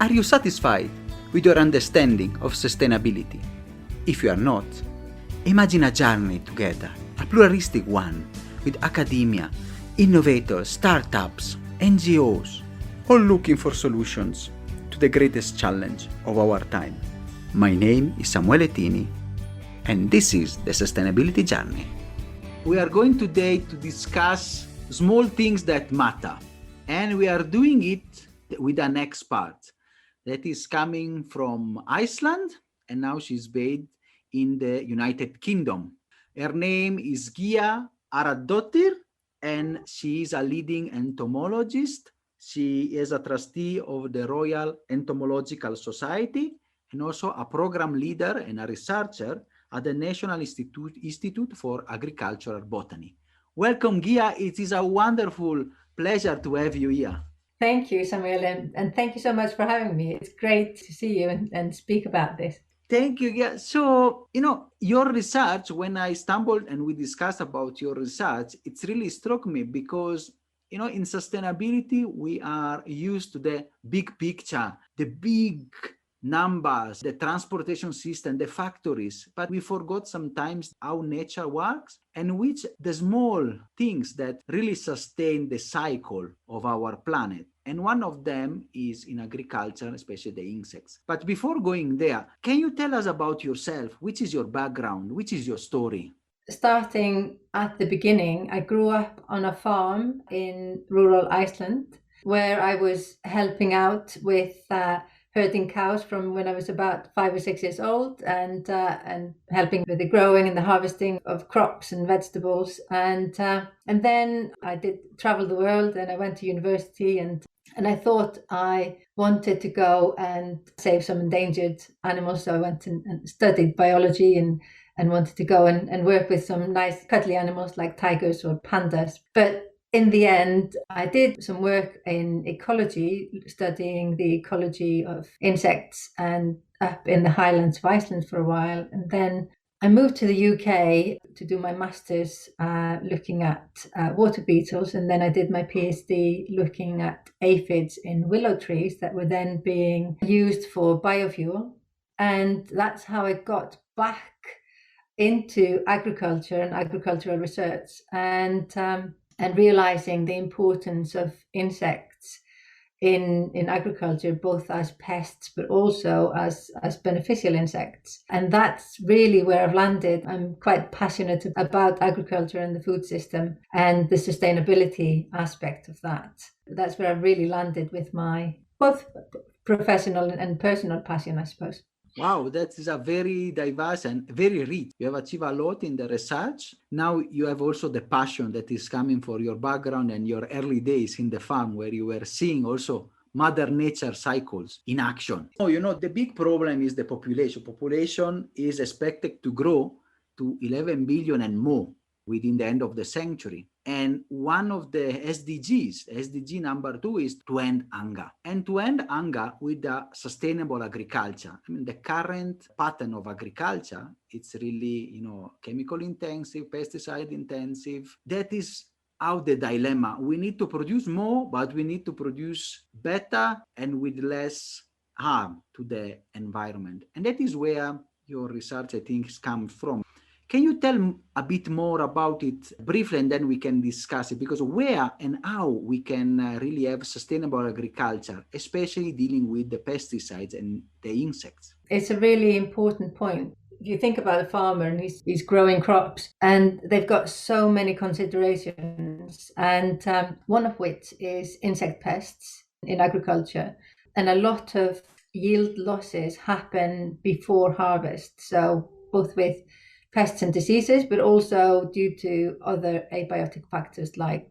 Are you satisfied with your understanding of sustainability? If you are not, imagine a journey together, a pluralistic one, with academia, innovators, startups, NGOs, all looking for solutions to the greatest challenge of our time. My name is Samuele Tini, and this is the Sustainability Journey. We are going today to discuss small things that matter, and we are doing it with an expert that is coming from Iceland, and now she's based in the United Kingdom. Her name is Gia Arendottir, and she is a leading entomologist. She is a trustee of the Royal Entomological Society and also a program leader and a researcher at the National Institute for Agricultural Botany. Welcome, Gia. It is a wonderful pleasure to have you here. Thank you, Samuel, and thank you so much for having me. It's great to see you and speak about this. Thank you. Yeah. So, your research, when I stumbled and we discussed about your research, it's really struck me because, in sustainability, we are used to the big picture, the big numbers, the transportation system, the factories, but we forgot sometimes how nature works and which the small things that really sustain the cycle of our planet. And one of them is in agriculture, especially the insects. But before going there, can you tell us about yourself? Which is your background? Which is your story? Starting at the beginning, I grew up on a farm in rural Iceland where I was helping out with herding cows from when I was about 5 or 6 years old, and helping with the growing and the harvesting of crops and vegetables. And then I did travel the world, and I went to university, and I thought I wanted to go and save some endangered animals. So I went and studied biology and wanted to go and work with some nice cuddly animals like tigers or pandas. But in the end, I did some work in ecology, studying the ecology of insects and up in the highlands of Iceland for a while. And then I moved to the UK to do my master's looking at water beetles. And then I did my PhD looking at aphids in willow trees that were then being used for biofuel. And that's how I got back into agriculture and agricultural research. And realizing the importance of insects in agriculture, both as pests, but also as beneficial insects. And that's really where I've landed. I'm quite passionate about agriculture and the food system and the sustainability aspect of that. That's where I've really landed with my both professional and personal passion, I suppose. Wow, that is a very diverse and very rich. You have achieved a lot in the research. Now you have also the passion that is coming for your background and your early days in the farm, where you were seeing also Mother Nature cycles in action. The big problem is the population. Population is expected to grow to 11 billion and more within the end of the century. And one of the SDG number 2 is to end hunger. And to end hunger with a sustainable agriculture. I mean, the current pattern of agriculture, it's really, chemical intensive, pesticide intensive. That is out the dilemma. We need to produce more, but we need to produce better and with less harm to the environment. And that is where your research, I think, comes from. Can you tell a bit more about it briefly, and then we can discuss it? Because where and how we can really have sustainable agriculture, especially dealing with the pesticides and the insects. It's a really important point. If you think about a farmer and he's growing crops, and they've got so many considerations, and one of which is insect pests in agriculture. And a lot of yield losses happen before harvest. So both with pests and diseases, but also due to other abiotic factors like,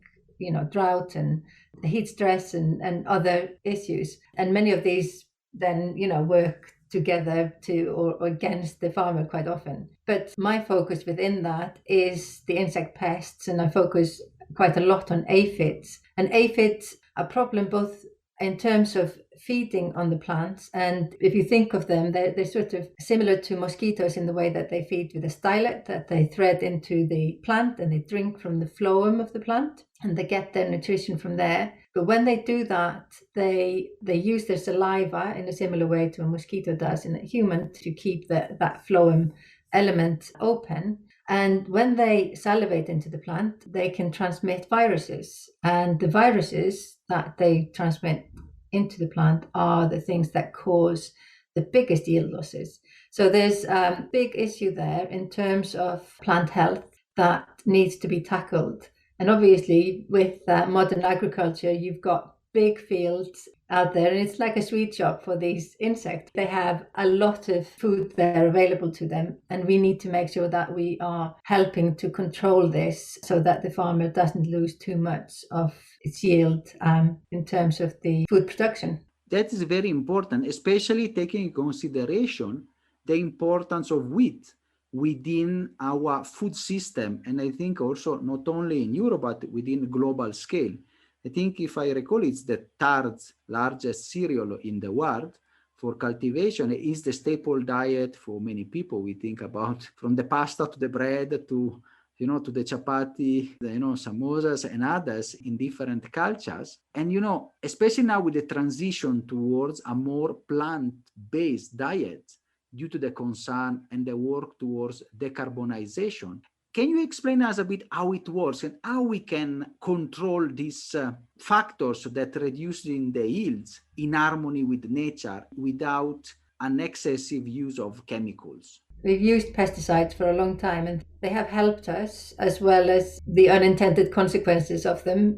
drought and heat stress and other issues. And many of these then, work together to or against the farmer quite often. But my focus within that is the insect pests, and I focus quite a lot on aphids. And aphids are a problem both in terms of feeding on the plants. And if you think of them, they're sort of similar to mosquitoes in the way that they feed with a stylet that they thread into the plant, and they drink from the phloem of the plant and they get their nutrition from there. But when they do that, they use their saliva in a similar way to a mosquito does in a human to keep that phloem element open. And when they salivate into the plant, they can transmit viruses. And the viruses that they transmit into the plant are the things that cause the biggest yield losses. So there's a big issue there in terms of plant health that needs to be tackled. And obviously, with modern agriculture, you've got big fields out there, and it's like a sweet shop for these insects. They have a lot of food there available to them, and we need to make sure that we are helping to control this so that the farmer doesn't lose too much of its yield in terms of the food production. That is very important, especially taking in consideration the importance of wheat within our food system. And I think also not only in Europe, but within global scale. I think if I recall, it's the third largest cereal in the world for cultivation. It is the staple diet for many people. We think about from the pasta to the bread to to the chapati, samosas and others in different cultures. And, especially now with the transition towards a more plant-based diet due to the concern and the work towards decarbonization. Can you explain us a bit how it works and how we can control these factors that reducing the yields in harmony with nature without an excessive use of chemicals? We've used pesticides for a long time, and they have helped us, as well as the unintended consequences of them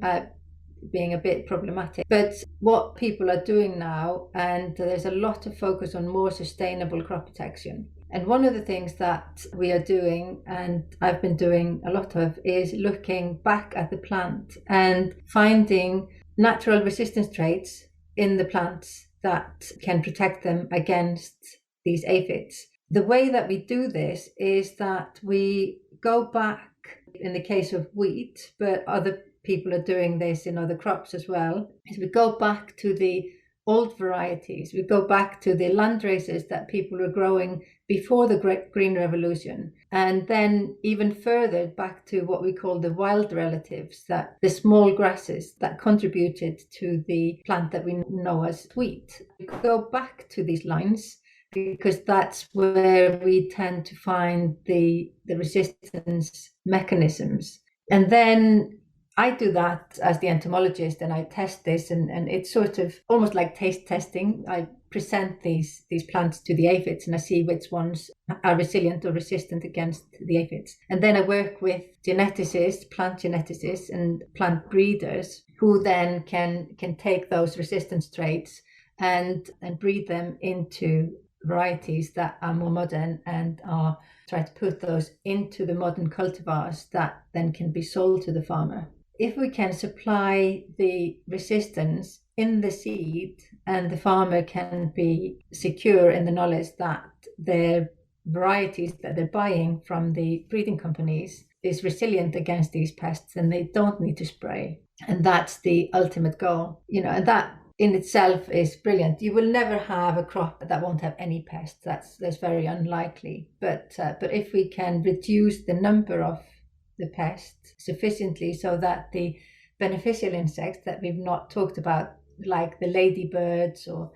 being a bit problematic. But what people are doing now, and there's a lot of focus on more sustainable crop protection. And one of the things that we are doing, and I've been doing a lot of, is looking back at the plant and finding natural resistance traits in the plants that can protect them against these aphids. The way that we do this is that we go back, in the case of wheat, but other people are doing this in other crops as well, is we go back to the old varieties. We go back to the land races that people were growing before the Green Revolution, and then even further back to what we call the wild relatives, that the small grasses that contributed to the plant that we know as wheat. We go back to these lines because that's where we tend to find the resistance mechanisms. And then I do that as the entomologist, and I test this, and it's sort of almost like taste testing. I present these plants to the aphids, and I see which ones are resilient or resistant against the aphids. And then I work with geneticists, plant geneticists, and plant breeders who then can take those resistance traits and breed them into varieties that are more modern, and are try to put those into the modern cultivars that then can be sold to the farmer. If we can supply the resistance in the seed, and the farmer can be secure in the knowledge that their varieties that they're buying from the breeding companies is resilient against these pests, and they don't need to spray. And that's the ultimate goal, and that in itself is brilliant. You will never have a crop that won't have any pests. That's very unlikely. But if we can reduce the number of the pests sufficiently so that the beneficial insects that we've not talked about, like the ladybirds or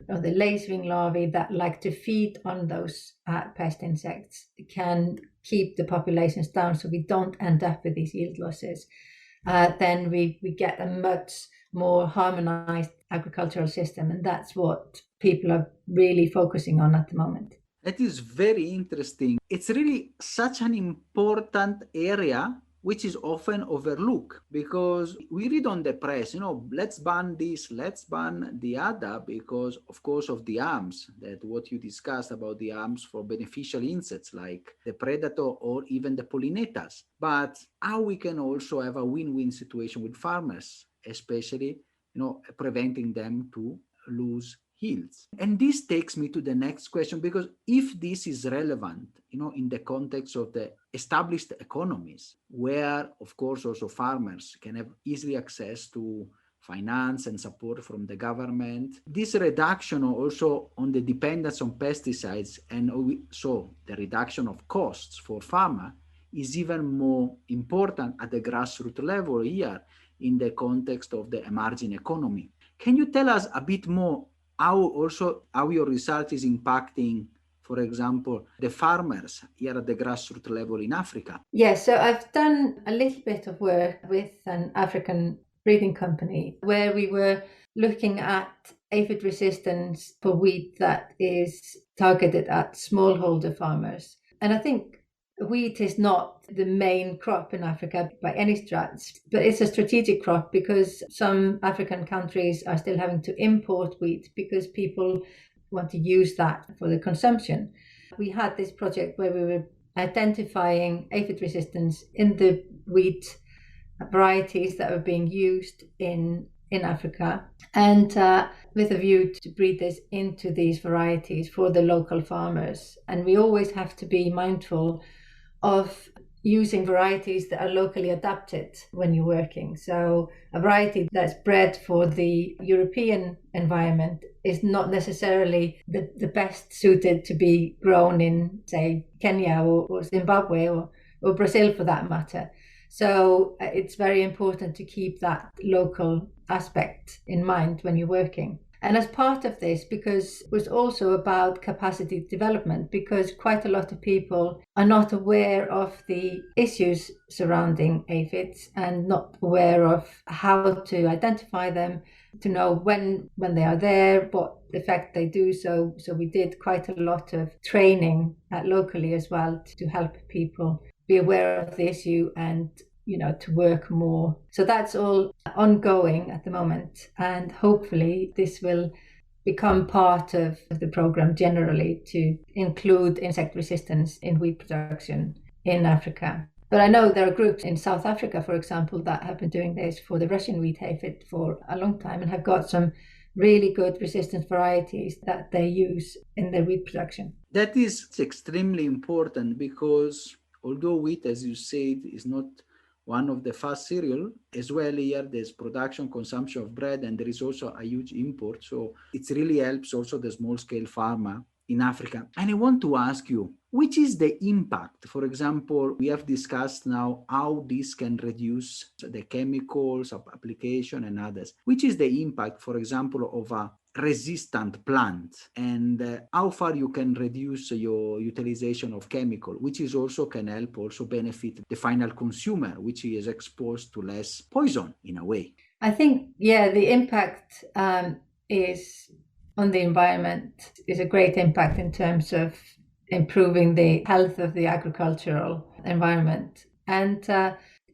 the lacewing larvae that like to feed on those pest insects, can keep the populations down so we don't end up with these yield losses, then we get a much more harmonized agricultural system. And that's what people are really focusing on at the moment. That is very interesting. It's really such an important area which is often overlooked, because we read on the press, let's ban this, let's ban the other, because of course of the harms, that what you discussed about the harms for beneficial insects like the predator or even the pollinators. But how we can also have a win-win situation with farmers, especially, preventing them to lose yields. And this takes me to the next question, because if this is relevant, in the context of the established economies, where of course also farmers can have easily access to finance and support from the government. This reduction also on the dependence on pesticides and so the reduction of costs for farmer is even more important at the grassroots level here in the context of the emerging economy. Can you tell us a bit more how your research is impacting, for example, the farmers here at the grassroots level in Africa? Yes, so I've done a little bit of work with an African breeding company where we were looking at aphid resistance for wheat that is targeted at smallholder farmers. And I think wheat is not the main crop in Africa by any stretch, but it's a strategic crop because some African countries are still having to import wheat because people want to use that for the consumption. We had this project where we were identifying aphid resistance in the wheat varieties that were being used in Africa, and with a view to breed this into these varieties for the local farmers. And we always have to be mindful of using varieties that are locally adapted when you're working. So a variety that's bred for the European environment is not necessarily the best suited to be grown in, say, Kenya or Zimbabwe or Brazil for that matter. So it's very important to keep that local aspect in mind when you're working. And as part of this, because it was also about capacity development, because quite a lot of people are not aware of the issues surrounding aphids and not aware of how to identify them, to know when they are there, what effect they do. So we did quite a lot of training locally as well to help people be aware of the issue and to work more. So that's all ongoing at the moment. And hopefully this will become part of the program generally to include insect resistance in wheat production in Africa. But I know there are groups in South Africa, for example, that have been doing this for the Russian wheat aphid for a long time and have got some really good resistant varieties that they use in their wheat production. That is extremely important because although wheat, as you said, is not one of the fast cereal, as well here there's production, consumption of bread, and there is also a huge import. So it really helps also the small scale farmer in Africa. And I want to ask you, which is the impact? For example, we have discussed now how this can reduce the chemicals of application and others. Which is the impact, for example, of a resistant plant, and how far you can reduce your utilization of chemical, which is also can help also benefit the final consumer, which is exposed to less poison in a way. I think, the impact is on the environment is a great impact in terms of improving the health of the agricultural environment. And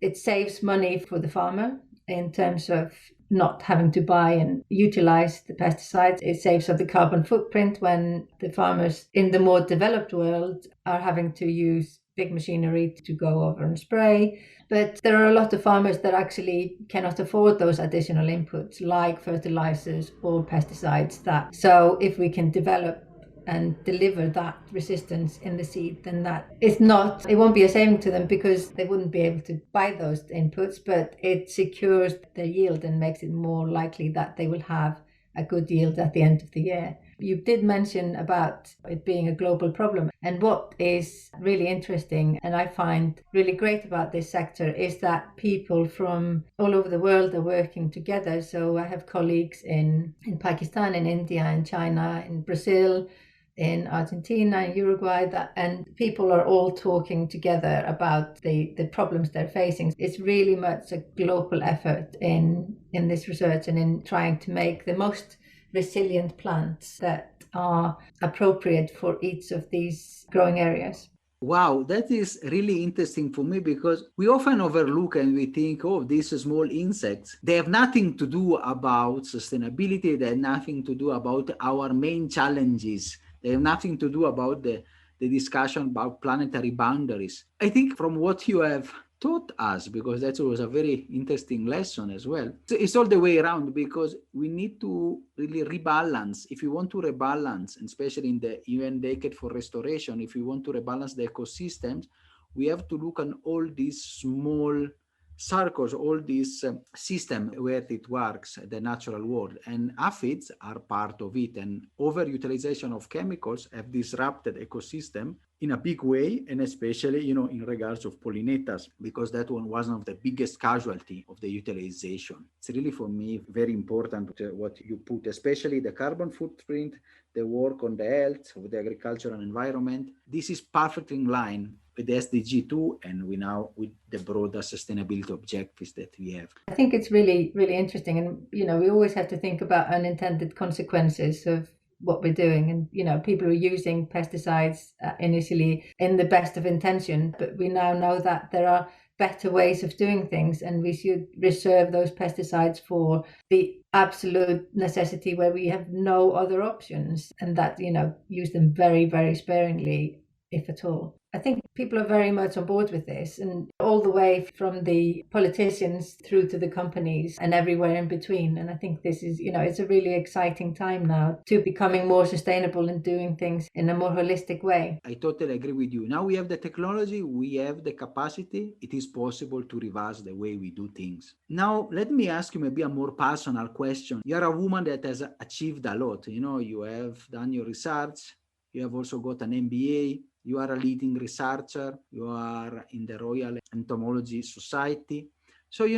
it saves money for the farmer in terms of not having to buy and utilize the pesticides. It saves on the carbon footprint when the farmers in the more developed world are having to use big machinery to go over and spray. But there are a lot of farmers that actually cannot afford those additional inputs like fertilizers or pesticides. So if we can develop and deliver that resistance in the seed, then it won't be a saving to them because they wouldn't be able to buy those inputs, but it secures their yield and makes it more likely that they will have a good yield at the end of the year. You did mention about it being a global problem. And what is really interesting and I find really great about this sector is that people from all over the world are working together. So I have colleagues in Pakistan, in India, in China, in Brazil, in Argentina, in Uruguay, and people are all talking together about the problems they're facing. It's really much a global effort in this research and in trying to make the most resilient plants that are appropriate for each of these growing areas. Wow, that is really interesting for me because we often overlook and we think, oh, these small insects, they have nothing to do about sustainability. They have nothing to do about our main challenges. They have nothing to do about the discussion about planetary boundaries. I think from what you have taught us, because that was a very interesting lesson as well, it's all the way around because we need to really rebalance. If you want to rebalance, and especially in the UN decade for restoration, if you want to rebalance the ecosystems, we have to look at all these small circles all this system where it works, the natural world, and aphids are part of it. And overutilization of chemicals have disrupted ecosystem in a big way, and especially, in regards of pollinators, because that one was one of the biggest casualty of the utilization. It's really, for me, very important what you put, especially the carbon footprint, the work on the health of the agricultural environment. This is perfectly in line with the SDG 2 and with the broader sustainability objectives that we have. I think it's really, really interesting. And, we always have to think about unintended consequences of what we're doing. And, people are using pesticides initially in the best of intention, but we now know that there are better ways of doing things, and we should reserve those pesticides for the absolute necessity where we have no other options, and that, use them very, very sparingly, if at all. I think people are very much on board with this, and all the way from the politicians through to the companies and everywhere in between. And I think this is, it's a really exciting time now to becoming more sustainable and doing things in a more holistic way. I totally agree with you. Now we have the technology, we have the capacity. It is possible to reverse the way we do things. Now, let me ask you maybe a more personal question. You're a woman that has achieved a lot. You have done your research. You have also got an MBA. You are a leading researcher. You are in the Royal Entomological Society. So,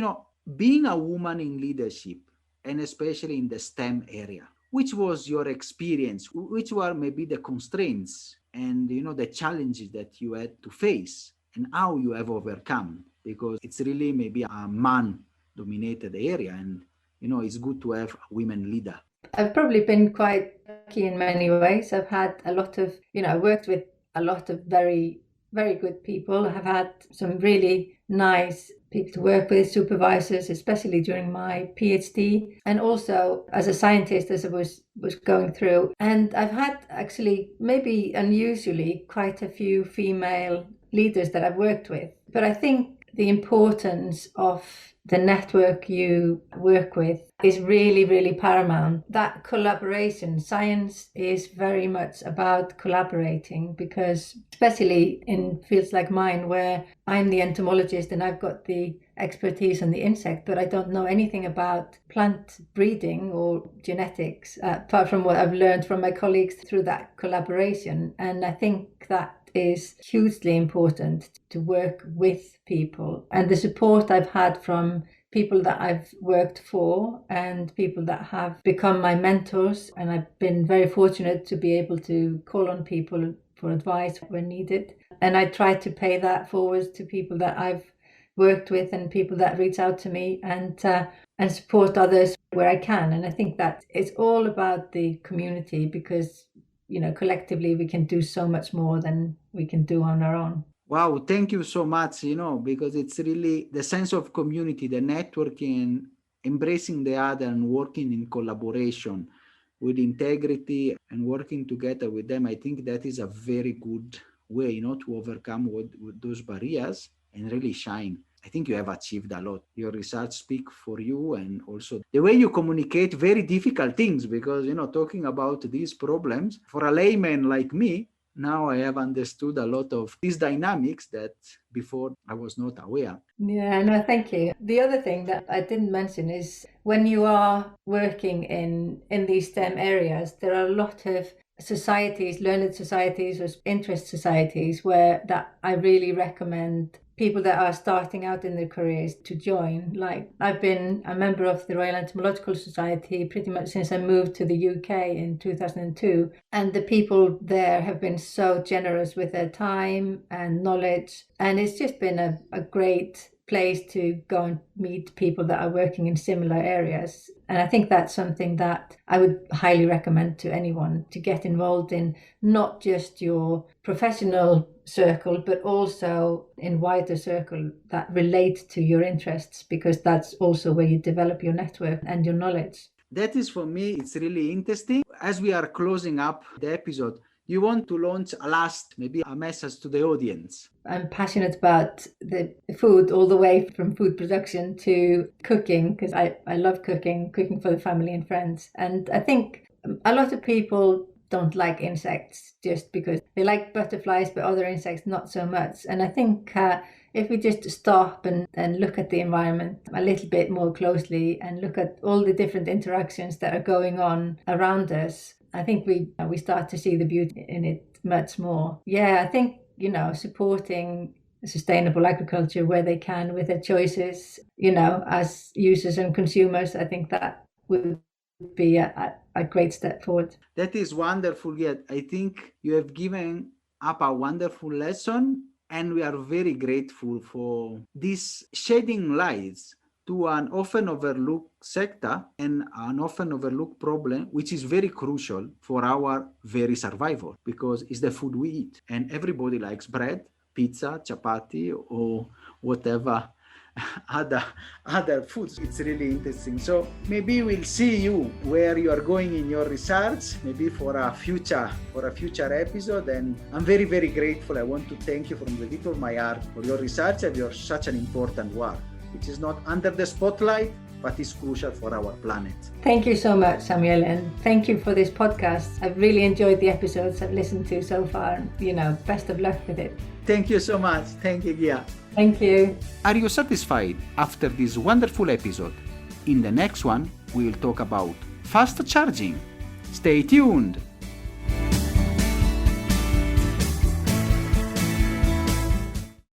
being a woman in leadership, and especially in the STEM area, which was your experience? Which were maybe the constraints and, the challenges that you had to face, and how you have overcome? Because it's really maybe a man-dominated area, and, it's good to have a women leader. I've probably been quite lucky in many ways. I've had a lot of, I worked with a lot of very, very good people. I have had some really nice people to work with, supervisors, especially during my PhD, and also as a scientist as I was going through. And I've had actually, maybe unusually, quite a few female leaders that I've worked with. But I think the importance of the network you work with is really, really paramount. That collaboration, science is very much about collaborating, because especially in fields like mine, where I'm the entomologist and I've got the expertise on the insect, but I don't know anything about plant breeding or genetics, apart from what I've learned from my colleagues through that collaboration. And I think that is hugely important, to work with people. And the support I've had from people that I've worked for and people that have become my mentors, and I've been very fortunate to be able to call on people for advice when needed. And I try to pay that forward to people that I've worked with and people that reach out to me, and support others where I can. And I think that it's all about the community, because collectively we can do so much more than we can do on our own. Wow, thank you so much, because it's really the sense of community, the networking, embracing the other and working in collaboration with integrity and working together with them. I think that is a very good way, to overcome with those barriers and really shine. I think you have achieved a lot. Your research speaks for you, and also the way you communicate very difficult things, because, talking about these problems for a layman like me, now I have understood a lot of these dynamics that before I was not aware. Yeah, no, thank you. The other thing that I didn't mention is when you are working in these STEM areas, there are a lot of societies, learned societies or interest societies, where that I really recommend people that are starting out in their careers to join. Like, I've been a member of the Royal Entomological Society pretty much since I moved to the UK in 2002. And the people there have been so generous with their time and knowledge. And it's just been a great place to go and meet people that are working in similar areas. And I think that's something that I would highly recommend to anyone, to get involved in, not just your professional circle, but also in wider circle that relate to your interests, because that's also where you develop your network and your knowledge. That is, for me, it's really interesting. As we are closing up the episode, you want to launch maybe a message to the audience? I'm passionate about the food, all the way from food production to cooking, because I love cooking for the family and friends. And I think a lot of people don't like insects just because they like butterflies, but other insects not so much. And I think if we just stop and look at the environment a little bit more closely and look at all the different interactions that are going on around us, I think we start to see the beauty in it much more. Yeah, I think, supporting sustainable agriculture where they can with their choices, as users and consumers, I think that would be a great step forward. That is wonderful. Yet I think you have given up a wonderful lesson, and we are very grateful for this shedding lights to an often overlooked sector and an often overlooked problem, which is very crucial for our very survival, because it's the food we eat. And everybody likes bread, pizza, chapati, or whatever other foods. It's really interesting. So maybe we'll see you where you are going in your research, maybe for a future episode. And I'm very, very grateful. I want to thank you from the deep of my heart for your research and your such an important work, which is not under the spotlight, but is crucial for our planet. Thank you so much, Samuel, and thank you for this podcast. I've really enjoyed the episodes I've listened to so far. Best of luck with it. Thank you so much. Thank you, Gia. Thank you. Are you satisfied after this wonderful episode? In the next one, we will talk about fast charging. Stay tuned.